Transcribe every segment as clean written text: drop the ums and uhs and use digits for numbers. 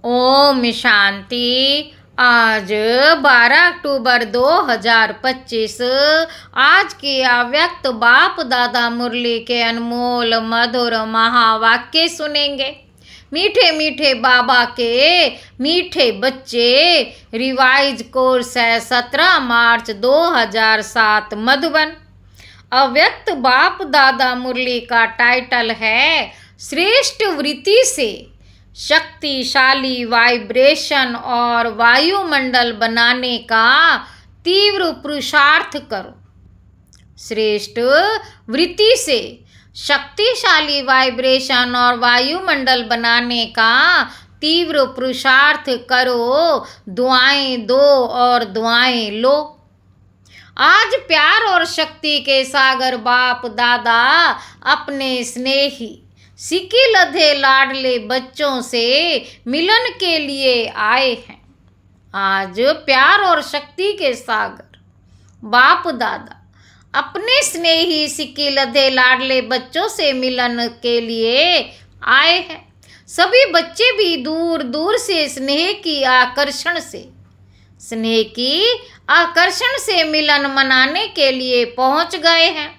ओम शांति। आज 12 अक्टूबर 2025 आज की अव्यक्त बाप दादा मुरली के अनमोल मधुर महावाक्य सुनेंगे। मीठे मीठे बाबा के मीठे बच्चे रिवाइज कोर्स है 17 मार्च 2007 मधुबन। अव्यक्त बाप दादा मुरली का टाइटल है श्रेष्ठ वृत्ति से शक्तिशाली वाइब्रेशन और वायुमंडल बनाने का तीव्र पुरुषार्थ करो। श्रेष्ठ वृत्ति से शक्तिशाली वाइब्रेशन और वायुमंडल बनाने का तीव्र पुरुषार्थ करो। दुआएं दो और दुआएं लो। आज प्यार और शक्ति के सागर बाप दादा अपने स्नेही सिक्की लधे लाडले बच्चों से मिलन के लिए आए हैं। आज प्यार और शक्ति के सागर बाप दादा अपने स्नेही सिक्की लधे लाडले बच्चों से मिलन के लिए आए हैं। सभी बच्चे भी दूर दूर से स्नेह की आकर्षण से मिलन मनाने के लिए पहुंच गए हैं।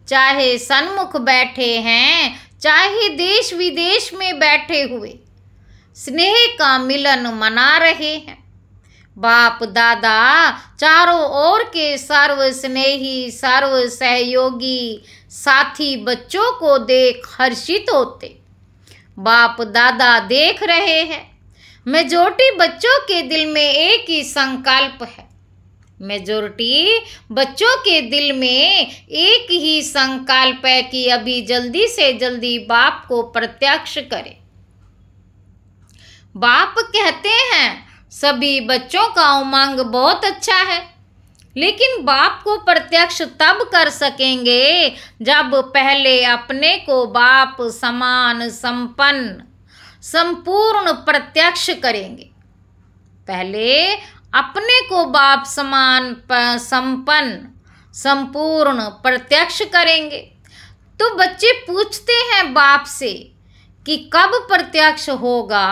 चाहे सन्मुख बैठे हैं, चाहे देश विदेश में बैठे हुए स्नेह का मिलन मना रहे हैं। बाप दादा चारों ओर के सर्व स्नेही सर्व सहयोगी साथी बच्चों को देख हर्षित होते। बाप दादा देख रहे हैं मेजॉरिटी बच्चों के दिल में एक ही संकल्प है। मेजॉरिटी बच्चों के दिल में एक ही संकल्प है कि अभी जल्दी से जल्दी बाप को प्रत्यक्ष करें। बाप कहते हैं सभी बच्चों का उमंग बहुत अच्छा है, लेकिन बाप को प्रत्यक्ष तब कर सकेंगे जब पहले अपने को बाप समान संपन्न संपूर्ण प्रत्यक्ष करेंगे। पहले अपने को बाप समान संपन्न संपूर्ण प्रत्यक्ष करेंगे। तो बच्चे पूछते हैं बाप से कि कब प्रत्यक्ष होगा,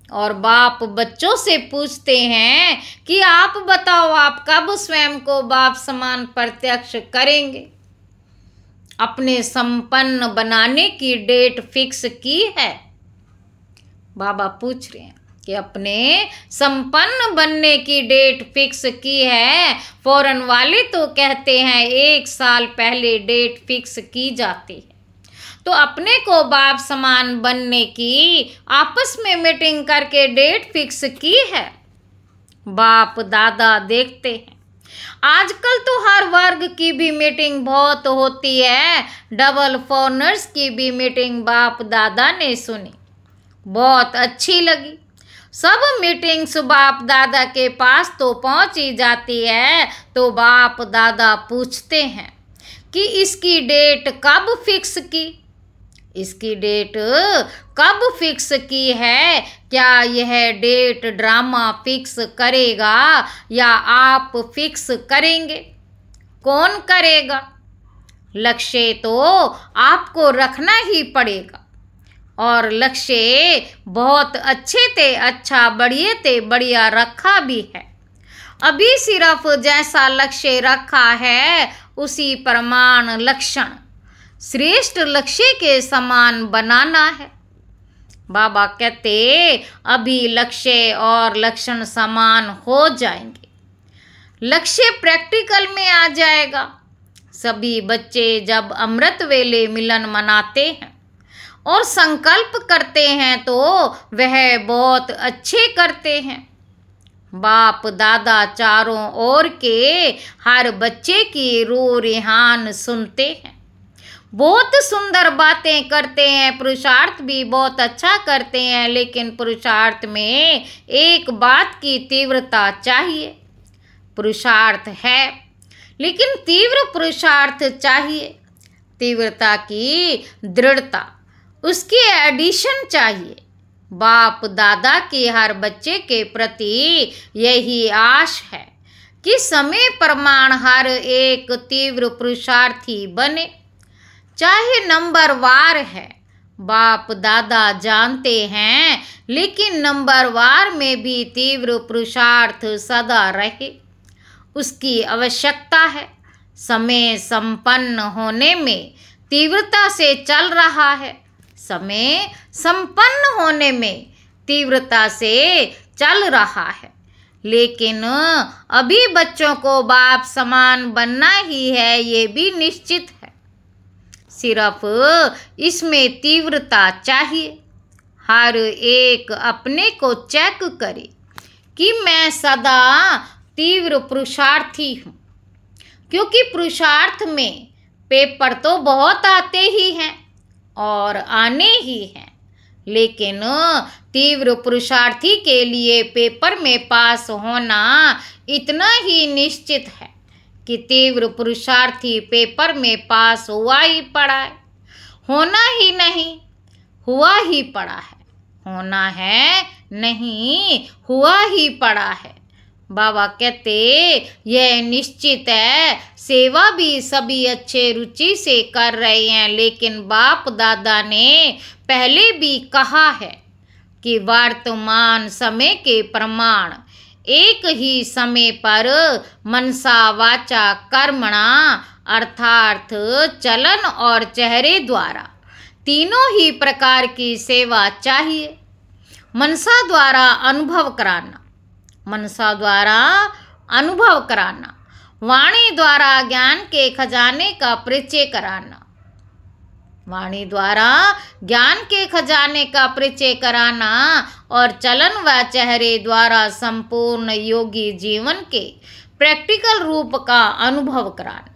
और बाप बच्चों से पूछते हैं कि आप बताओ आप कब स्वयं को बाप समान प्रत्यक्ष करेंगे। अपने संपन्न बनाने की डेट फिक्स की है। बाबा पूछ रहे हैं कि अपने संपन्न बनने की डेट फिक्स की है। फौरन वाले तो कहते हैं 1 साल पहले डेट फिक्स की जाती है। तो अपने को बाप समान बनने की आपस में मीटिंग करके डेट फिक्स की है। बाप दादा देखते हैं आजकल तो हर वर्ग की भी मीटिंग बहुत होती है। डबल फॉरनर्स की भी मीटिंग बाप दादा ने सुनी, बहुत अच्छी लगी। सब मीटिंग्स बाप दादा के पास तो पहुंच ही जाती है। तो बाप दादा पूछते हैं कि इसकी डेट कब फिक्स की, इसकी डेट कब फिक्स की है। क्या यह डेट ड्रामा फिक्स करेगा या आप फिक्स करेंगे? कौन करेगा? लक्ष्य तो आपको रखना ही पड़ेगा, और लक्ष्य बहुत अच्छे थे अच्छा बढ़िया रखा भी है। अभी सिर्फ जैसा लक्ष्य रखा है उसी प्रमाण लक्षण श्रेष्ठ लक्ष्य के समान बनाना है। बाबा कहते अभी लक्ष्य और लक्षण समान हो जाएंगे, लक्ष्य प्रैक्टिकल में आ जाएगा। सभी बच्चे जब अमृत वेले मिलन मनाते हैं और संकल्प करते हैं तो वह बहुत अच्छे करते हैं। बाप दादा चारों ओर के हर बच्चे की रो रिहान सुनते हैं, बहुत सुंदर बातें करते हैं, पुरुषार्थ भी बहुत अच्छा करते हैं। लेकिन पुरुषार्थ में एक बात की तीव्रता चाहिए। पुरुषार्थ है लेकिन तीव्र पुरुषार्थ चाहिए। तीव्रता की दृढ़ता, उसकी एडिशन चाहिए। बाप दादा की हर बच्चे के प्रति यही आश है कि समय प्रमाण हर एक तीव्र पुरुषार्थी बने। चाहे नंबर वार है, बाप दादा जानते हैं, लेकिन नंबरवार में भी तीव्र पुरुषार्थ सदा रहे, उसकी आवश्यकता है। समय संपन्न होने में तीव्रता से चल रहा है, समय संपन्न होने में तीव्रता से चल रहा है, लेकिन अभी बच्चों को बाप समान बनना ही है, ये भी निश्चित है। सिर्फ इसमें तीव्रता चाहिए। हर एक अपने को चेक करे कि मैं सदा तीव्र पुरुषार्थी हूँ, क्योंकि पुरुषार्थ में पेपर तो बहुत आते ही हैं और आने ही हैं, लेकिन तीव्र पुरुषार्थी के लिए पेपर में पास होना इतना ही निश्चित है कि तीव्र पुरुषार्थी पेपर में पास हुआ ही पड़ा है, होना ही नहीं हुआ ही पड़ा है, होना है नहीं हुआ ही पड़ा है। बाबा कहते यह निश्चित है। सेवा भी सभी अच्छे रुचि से कर रहे हैं, लेकिन बाप दादा ने पहले भी कहा है कि वर्तमान समय के प्रमाण एक ही समय पर मनसा वाचा कर्मणा अर्थात चलन और चेहरे द्वारा तीनों ही प्रकार की सेवा चाहिए। मनसा द्वारा अनुभव कराना, मनसा द्वारा अनुभव कराना, वाणी द्वारा ज्ञान के खजाने का परिचय कराना, वाणी द्वारा ज्ञान के खजाने का परिचय कराना और चलन व चेहरे द्वारा संपूर्ण योगी जीवन के प्रैक्टिकल रूप का अनुभव कराना।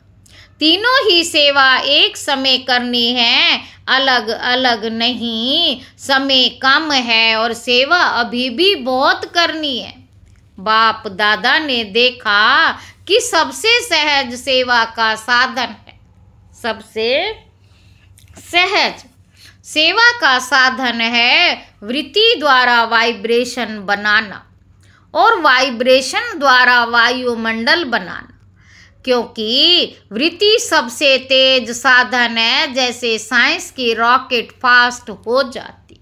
तीनों ही सेवा एक समय करनी है, अलग अलग नहीं। समय कम है और सेवा अभी भी बहुत करनी है। बाप दादा ने देखा कि सबसे सहज सेवा का साधन है, सबसे सहज सेवा का साधन है वृत्ति द्वारा वाइब्रेशन बनाना और वाइब्रेशन द्वारा वायुमंडल बनाना, क्योंकि वृत्ति सबसे तेज साधन है। जैसे साइंस की रॉकेट फास्ट हो जाती,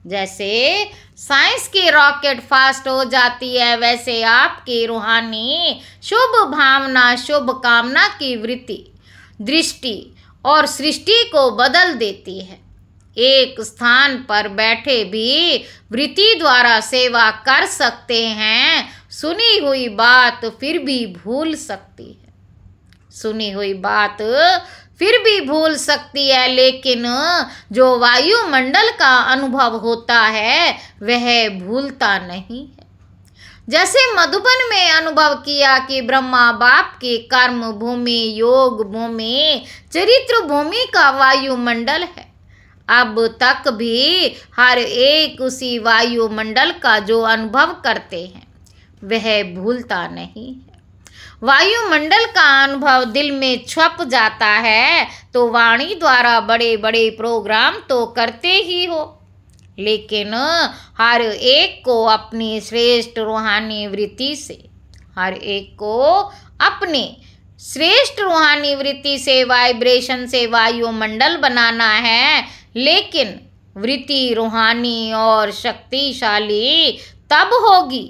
जैसे साइंस की रॉकेट फास्ट हो जाती है, वैसे आपकी रूहानी शुभ भावना शुभ कामना की वृत्ति दृष्टि और सृष्टि को बदल देती है। एक स्थान पर बैठे भी वृत्ति द्वारा सेवा कर सकते हैं। सुनी हुई बात फिर भी भूल सकती है, सुनी हुई बात फिर भी भूल सकती है, लेकिन जो वायुमंडल का अनुभव होता है वह भूलता नहीं है। जैसे मधुबन में अनुभव किया कि ब्रह्मा बाप की कर्म भूमि, योग भूमि, चरित्र भूमि का वायुमंडल है, अब तक भी हर एक उसी वायुमंडल का जो अनुभव करते हैं वह भूलता नहीं है। वायुमंडल का अनुभव दिल में छप जाता है तो वाणी द्वारा बड़े बड़े प्रोग्राम तो करते ही हो, लेकिन हर एक को अपनी श्रेष्ठ रूहानी वृत्ति से, हर एक को अपने श्रेष्ठ रूहानी वृत्ति से वाइब्रेशन से वायुमंडल बनाना है। लेकिन वृत्ति रूहानी और शक्तिशाली तब होगी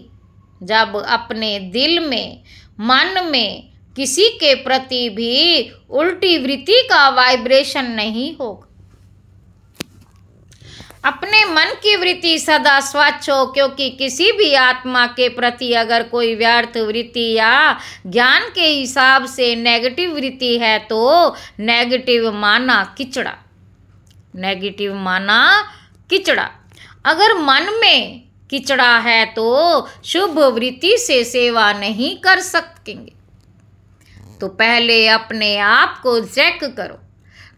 जब अपने दिल में, मन में किसी के प्रति भी उल्टी वृत्ति का वाइब्रेशन नहीं होगा। अपने मन की वृत्ति सदा स्वच्छ हो, क्योंकि किसी भी आत्मा के प्रति अगर कोई व्यर्थ वृत्ति या ज्ञान के हिसाब से नेगेटिव वृत्ति है तो नेगेटिव माना किचड़ा, नेगेटिव माना किचड़ा। अगर मन में किचड़ा है तो शुभ वृत्ति से सेवा नहीं कर सकेंगे। तो पहले अपने आप को चेक करो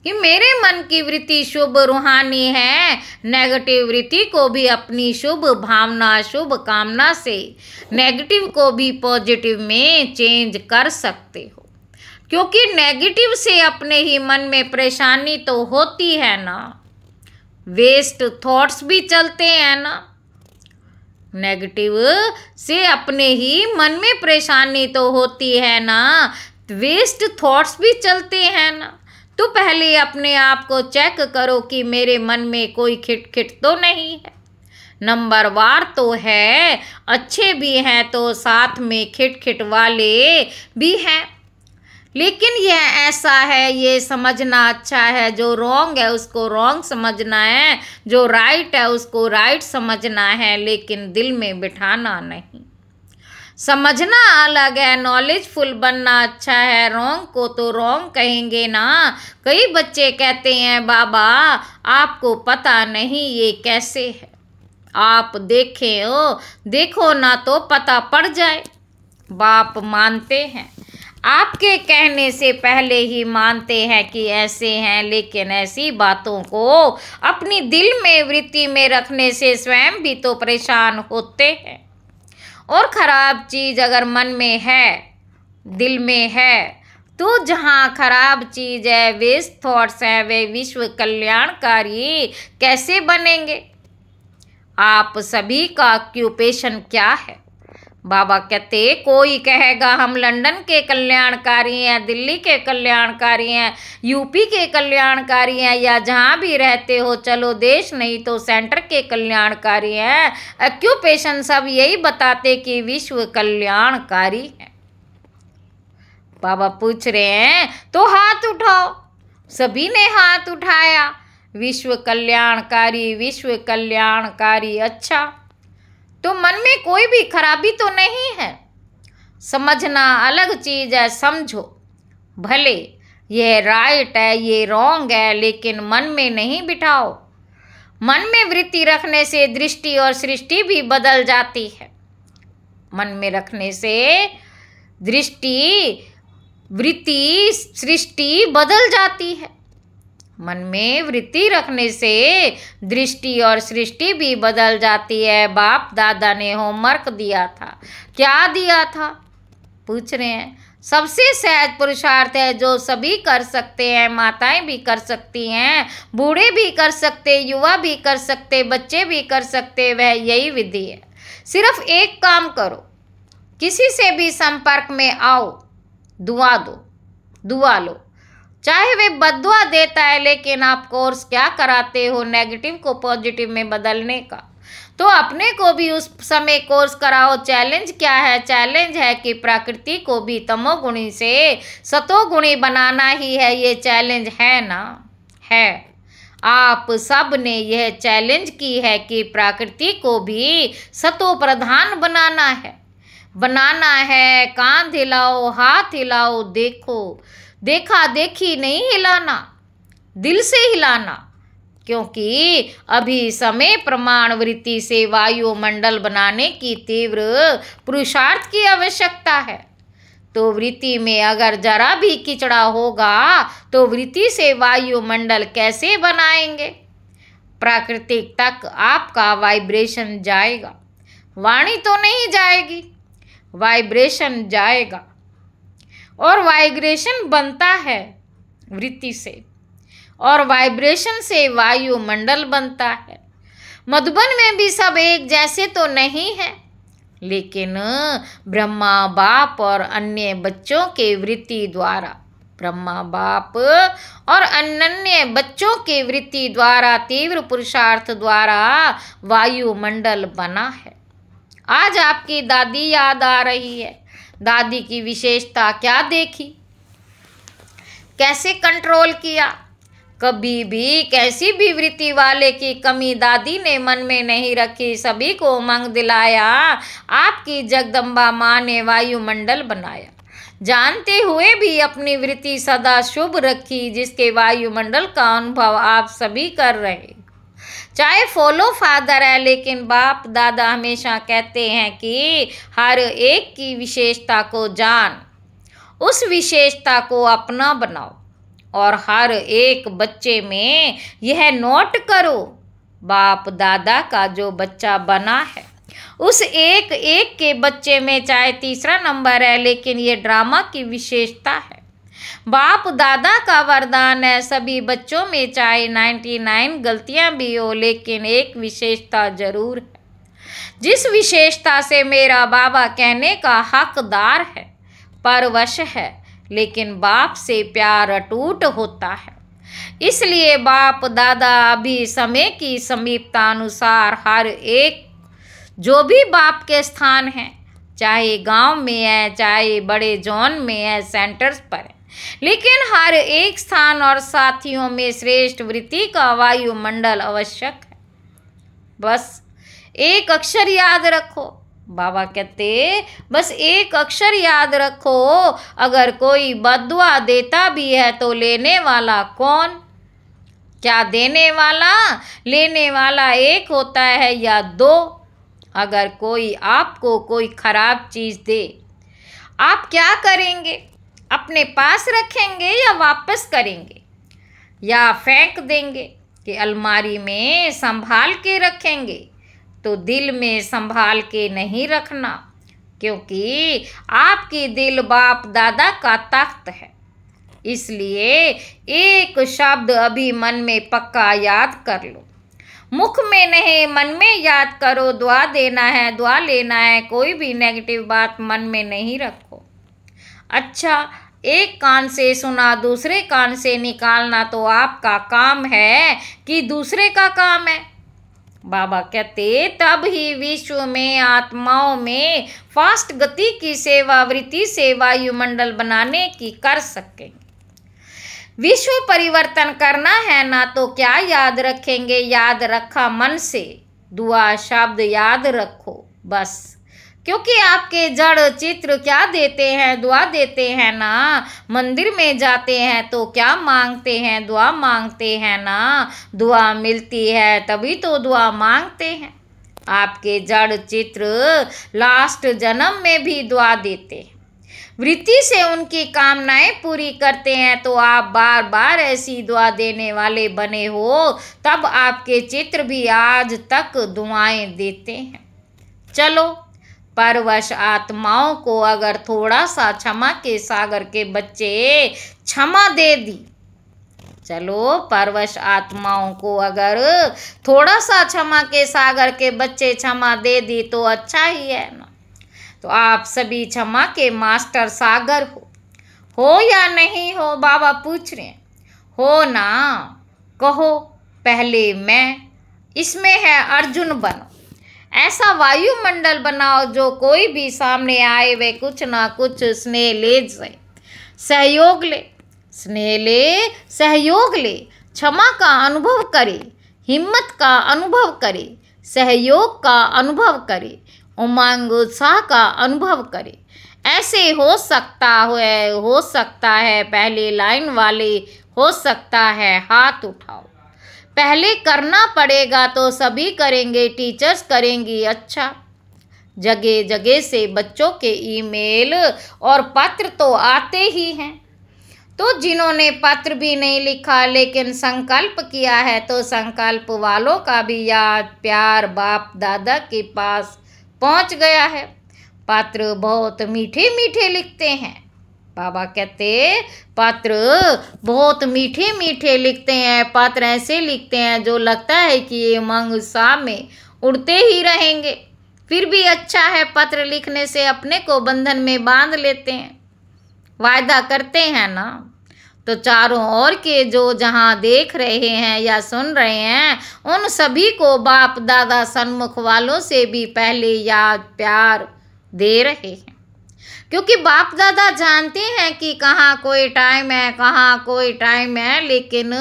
कि मेरे मन की वृत्ति शुभ रूहानी है। नेगेटिव वृत्ति को भी अपनी शुभ भावना शुभ कामना से नेगेटिव को भी पॉजिटिव में चेंज कर सकते हो, क्योंकि नेगेटिव से अपने ही मन में परेशानी तो होती है ना, वेस्ट थॉट्स भी चलते हैं ना। नेगेटिव से अपने ही मन में परेशानी तो होती है ना, वेस्ट थॉट्स भी चलते हैं ना। तो पहले अपने आप को चेक करो कि मेरे मन में कोई खिटखिट तो नहीं है। नंबरवार तो है, अच्छे भी हैं तो साथ में खिटखिट वाले भी हैं। लेकिन यह ऐसा है, ये समझना अच्छा है, जो रॉन्ग है उसको रॉन्ग समझना है, जो राइट है उसको राइट समझना है, लेकिन दिल में बिठाना नहीं। समझना अलग है, नॉलेजफुल बनना अच्छा है, रॉन्ग को तो रॉन्ग कहेंगे ना। कई बच्चे कहते हैं बाबा आपको पता नहीं ये कैसे है। आप देखो ना तो पता पड़ जाए। बाप मानते हैं, आपके कहने से पहले ही मानते हैं कि ऐसे हैं, लेकिन ऐसी बातों को अपनी दिल में वृत्ति में रखने से स्वयं भी तो परेशान होते हैं। और खराब चीज़ अगर मन में है, दिल में है, तो जहाँ खराब चीज़ है, वेस्ट थॉट्स हैं, वे विश्व कल्याणकारी कैसे बनेंगे? आप सभी का ऑक्यूपेशन क्या है? बाबा कहते कोई कहेगा हम लंदन के कल्याणकारी हैं, दिल्ली के कल्याणकारी हैं, यूपी के कल्याणकारी हैं, या जहाँ भी रहते हो, चलो देश नहीं तो सेंटर के कल्याणकारी हैं। ऑक्यूपेशन सब यही बताते कि विश्व कल्याणकारी है। बाबा पूछ रहे हैं तो हाथ उठाओ। सभी ने हाथ उठाया। विश्व कल्याणकारी, विश्व कल्याणकारी। अच्छा, तो मन में कोई भी खराबी तो नहीं है। समझना अलग चीज़ है, समझो। भले ये राइट है, ये रॉन्ग है, लेकिन मन में नहीं बिठाओ। मन में वृत्ति रखने से दृष्टि और सृष्टि भी बदल जाती है। मन में रखने से दृष्टि, वृत्ति, सृष्टि बदल जाती है। मन में वृत्ति रखने से दृष्टि और सृष्टि भी बदल जाती है। बाप दादा ने होमवर्क दिया था। क्या दिया था? पूछ रहे हैं। सबसे सहज पुरुषार्थ है जो सभी कर सकते हैं, माताएं भी कर सकती हैं, बूढ़े भी कर सकते, युवा भी कर सकते, बच्चे भी कर सकते। वह यही विधि है। सिर्फ एक काम करो, किसी से भी संपर्क में आओ, दुआ दो, दुआ लो। चाहे वे बद्दुआ देता है, लेकिन आप कोर्स क्या कराते हो नेगेटिव को पॉजिटिव में बदलने का, तो अपने को भी उस समय कोर्स कराओ। चैलेंज क्या है? चैलेंज है कि प्रकृति को भी तमोगुणी से सतोगुणी बनाना ही है। ये चैलेंज है ना? है। आप सब ने यह चैलेंज की है कि प्रकृति को भी सतो प्रधान बनाना है, बनाना है। कान हिलाओ, हाथ हिलाओ, देखो, देखा देखी नहीं हिलाना, दिल से हिलाना, क्योंकि अभी समय प्रमाण वृत्ति से वायुमंडल बनाने की तीव्र पुरुषार्थ की आवश्यकता है। तो वृत्ति में अगर जरा भी किचड़ा होगा तो वृत्ति से वायुमंडल कैसे बनाएंगे? प्राकृतिक तक आपका वाइब्रेशन जाएगा, वाणी तो नहीं जाएगी, वाइब्रेशन जाएगा। और वाइब्रेशन बनता है वृत्ति से, और वाइब्रेशन से वायुमंडल बनता है। मधुबन में भी सब एक जैसे तो नहीं है, लेकिन ब्रह्मा बाप और अन्य बच्चों के वृत्ति द्वारा, ब्रह्मा बाप और अन्य बच्चों के वृत्ति द्वारा, तीव्र पुरुषार्थ द्वारा वायुमंडल बना है। आज आपकी दादी याद आ रही है। दादी की विशेषता क्या देखी, कैसे कंट्रोल किया? कभी भी कैसी भी वृत्ति वाले की कमी दादी ने मन में नहीं रखी, सभी को उमंग दिलाया। आपकी जगदम्बा माँ ने वायुमंडल बनाया, जानते हुए भी अपनी वृत्ति सदा शुभ रखी, जिसके वायुमंडल का अनुभव आप सभी कर रहे। चाहे फॉलो फादर है, लेकिन बाप दादा हमेशा कहते हैं कि हर एक की विशेषता को जान, उस विशेषता को अपना बनाओ, और हर एक बच्चे में यह नोट करो, बाप दादा का जो बच्चा बना है उस एक एक के बच्चे में चाहे तीसरा नंबर है, लेकिन ये ड्रामा की विशेषता है। बाप दादा का वरदान है सभी बच्चों में चाहे 99 गलतियां भी हो, लेकिन एक विशेषता जरूर है, जिस विशेषता से मेरा बाबा कहने का हकदार है, परवश है, लेकिन बाप से प्यार अटूट होता है। इसलिए बाप दादा अभी समय की समीपता अनुसार हर एक जो भी बाप के स्थान हैं, चाहे गांव में है, चाहे बड़े जोन में है, सेंटर्स पर है, लेकिन हर एक स्थान और साथियों में श्रेष्ठ वृत्ति का वायुमंडल आवश्यक है। बस एक अक्षर याद रखो। बाबा कहते बस एक अक्षर याद रखो, अगर कोई बद्दुआ देता भी है तो लेने वाला कौन? क्या देने वाला? लेने वाला एक होता है या दो? अगर कोई आपको कोई खराब चीज़ दे, आप क्या करेंगे? अपने पास रखेंगे या वापस करेंगे या फेंक देंगे कि अलमारी में संभाल के रखेंगे? तो दिल में संभाल के नहीं रखना, क्योंकि आपकी दिल बाप दादा का तख्त है। इसलिए एक शब्द अभी मन में पक्का याद कर लो, मुख में नहीं मन में याद करो। दुआ देना है, दुआ लेना है, कोई भी नेगेटिव बात मन में नहीं रखो। अच्छा, एक कान से सुना दूसरे कान से निकालना तो आपका काम है कि दूसरे का काम है? बाबा कहते तब ही विश्व में आत्माओं में फास्ट गति की सेवा वृत्ति से वायुमंडल बनाने की कर सकेंगे। विश्व परिवर्तन करना है ना, तो क्या याद रखेंगे? याद रखा मन से, दुआ शब्द याद रखो बस। क्योंकि आपके जड़ चित्र क्या देते हैं? दुआ देते हैं ना। मंदिर में जाते हैं तो क्या मांगते हैं? दुआ मांगते हैं ना। दुआ मिलती है तभी तो दुआ मांगते हैं। आपके जड़ चित्र लास्ट जन्म में भी दुआ देते हैं, वृत्ति से उनकी कामनाएं पूरी करते हैं। तो आप बार बार ऐसी दुआ देने वाले बने हो, तब आपके चित्र भी आज तक दुआएं देते हैं। चलो, परवश आत्माओं को अगर थोड़ा सा क्षमा के सागर के बच्चे क्षमा दे दी, चलो परवश आत्माओं को अगर थोड़ा सा क्षमा के सागर के बच्चे क्षमा दे दी तो अच्छा ही है ना। तो आप सभी क्षमा के मास्टर सागर हो या नहीं हो? बाबा पूछ रहे हैं। हो ना? कहो पहले मैं। इसमें है अर्जुन बनो, ऐसा वायुमंडल बनाओ जो कोई भी सामने आए वे कुछ ना कुछ स्नेह ले जाए, सहयोग ले, स्नेह ले, सहयोग ले, क्षमा का अनुभव करे, हिम्मत का अनुभव करे, सहयोग का अनुभव करे, उमंग उत्साह का अनुभव करे। ऐसे हो सकता है पहले लाइन वाले, हो सकता है हाथ उठाओ। पहले करना पड़ेगा तो सभी करेंगे, टीचर्स करेंगी। अच्छा, जगह जगह से बच्चों के ईमेल और पत्र तो आते ही हैं। तो जिन्होंने पत्र भी नहीं लिखा लेकिन संकल्प किया है, तो संकल्प वालों का भी याद प्यार बाप दादा के पास पहुंच गया है। पत्र बहुत मीठे मीठे लिखते हैं। बाबा कहते पत्र बहुत मीठे मीठे लिखते हैं। पत्र ऐसे लिखते हैं जो लगता है कि ये उमंग उत्साह में उड़ते ही रहेंगे। फिर भी अच्छा है, पत्र लिखने से अपने को बंधन में बांध लेते हैं, वायदा करते हैं ना। तो चारों ओर के जो जहाँ देख रहे हैं या सुन रहे हैं, उन सभी को बाप दादा सन्मुख वालों से भी पहले याद प्यार दे रहे हैं, क्योंकि बाप दादा जानते हैं कि कहाँ कोई टाइम है, कहाँ कोई टाइम है। लेकिन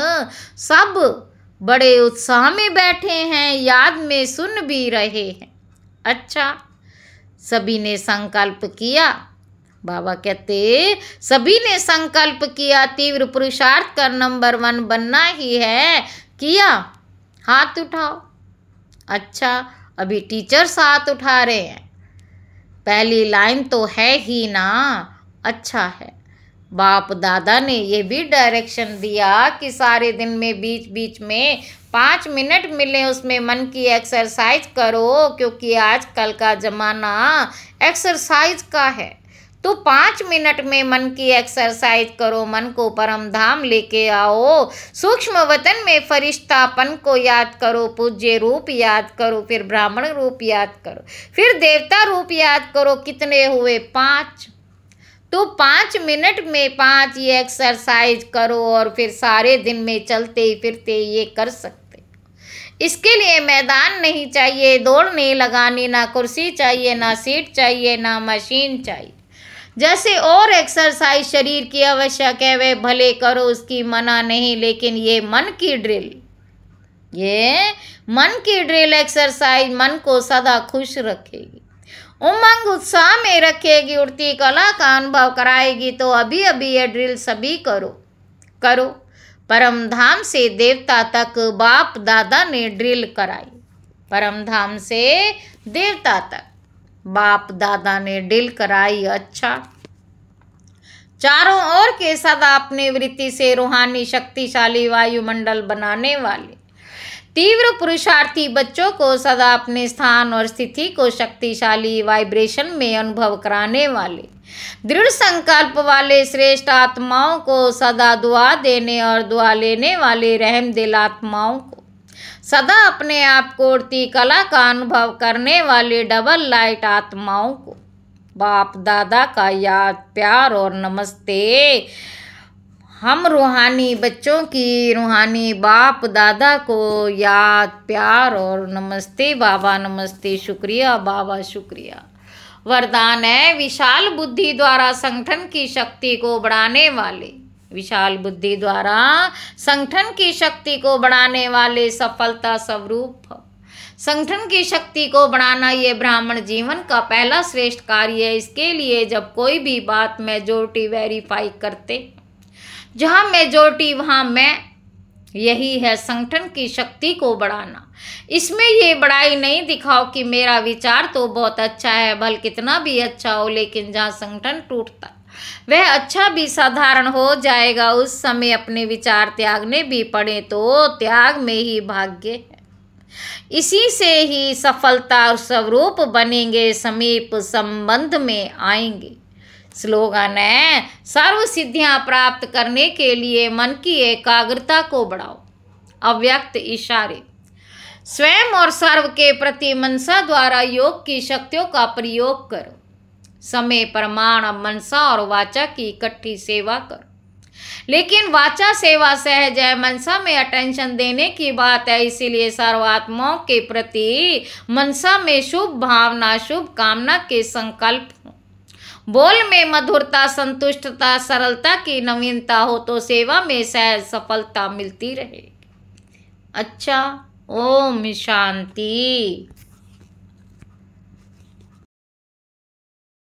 सब बड़े उत्साह में बैठे हैं, याद में सुन भी रहे हैं। अच्छा, सभी ने संकल्प किया। बाबा कहते सभी ने संकल्प किया, तीव्र पुरुषार्थ कर नंबर 1 बनना ही है। किया? हाथ उठाओ। अच्छा, अभी टीचर्स हाथ उठा रहे हैं। पहली लाइन तो है ही ना। अच्छा है, बाप दादा ने ये भी डायरेक्शन दिया कि सारे दिन में बीच बीच में 5 मिनट मिले, उसमें मन की एक्सरसाइज करो, क्योंकि आजकल का ज़माना एक्सरसाइज का है। तो 5 मिनट में मन की एक्सरसाइज करो, मन को परम धाम लेके आओ। सूक्ष्म वतन में फरिश्तापन को याद करो, पूज्य रूप याद करो, फिर ब्राह्मण रूप याद करो, फिर देवता रूप याद करो। कितने हुए? 5। तो 5 मिनट में 5 ये एक्सरसाइज करो और फिर सारे दिन में चलते फिरते ये कर सकते। इसके लिए मैदान नहीं चाहिए, दौड़ नहीं लगानी, ना कुर्सी चाहिए, ना सीट चाहिए, ना मशीन चाहिए। जैसे और एक्सरसाइज शरीर की आवश्यक है वे भले करो, उसकी मना नहीं, लेकिन ये मन की ड्रिल एक्सरसाइज मन को सदा खुश रखेगी, उमंग उत्साह में रखेगी, उड़ती कला का अनुभव कराएगी। तो अभी अभी ये ड्रिल सभी करो। परम धाम से देवता तक बाप दादा ने ड्रिल कराई। परम धाम से देवता तक बाप दादा ने ड्रिल कराई। अच्छा, चारों ओर के सदा अपनी वृत्ति से रूहानी शक्तिशाली वायुमंडल बनाने वाले तीव्र पुरुषार्थी बच्चों को सदा अपने स्थान और स्थिति को शक्तिशाली वाइब्रेशन में अनुभव कराने वाले दृढ़ संकल्प वाले श्रेष्ठ आत्माओं को सदा दुआ देने और दुआ लेने वाले रहम दिल आत्माओं को सदा अपने आप को उड़ती कला का अनुभव करने वाले डबल लाइट आत्माओं को बाप दादा का याद प्यार और नमस्ते। हम रूहानी बच्चों की रूहानी बाप दादा को याद प्यार और नमस्ते बाबा, नमस्ते, शुक्रिया बाबा, शुक्रिया। वरदान है विशाल बुद्धि द्वारा संगठन की शक्ति को बढ़ाने वाले, विशाल बुद्धि द्वारा संगठन की शक्ति को बढ़ाने वाले सफलता स्वरूप। संगठन की शक्ति को बढ़ाना ये ब्राह्मण जीवन का पहला श्रेष्ठ कार्य है। इसके लिए जब कोई भी बात मेजोरिटी वेरीफाई करते, जहाँ मेजोरिटी वहाँ मैं, यही है संगठन की शक्ति को बढ़ाना। इसमें ये बड़ाई नहीं दिखाओ कि मेरा विचार तो बहुत अच्छा है, भल कितना भी अच्छा हो, लेकिन जहाँ संगठन टूटता वह अच्छा भी साधारण हो जाएगा। उस समय अपने विचार त्यागने भी पड़े तो त्याग में ही भाग्य है। इसी से ही सफलता और स्वरूप बनेंगे, समीप संबंध में आएंगे। स्लोगन है सर्व सिद्धियां प्राप्त करने के लिए मन की एकाग्रता को बढ़ाओ। अव्यक्त इशारे स्वयं और सर्व के प्रति मनसा द्वारा योग की शक्तियों का प्रयोग करो। समय प्रमाण मनसा और वाचा की इकट्ठी सेवा करो, लेकिन वाचा सेवा सहज है, मनसा में अटेंशन देने की बात है। इसीलिए सर्वात्माओं के प्रति मनसा में शुभ भावना शुभ कामना के संकल्प हो। बोल में मधुरता संतुष्टता सरलता की नवीनता हो तो सेवा में सहज सफलता मिलती रहे। अच्छा, ओम शांति।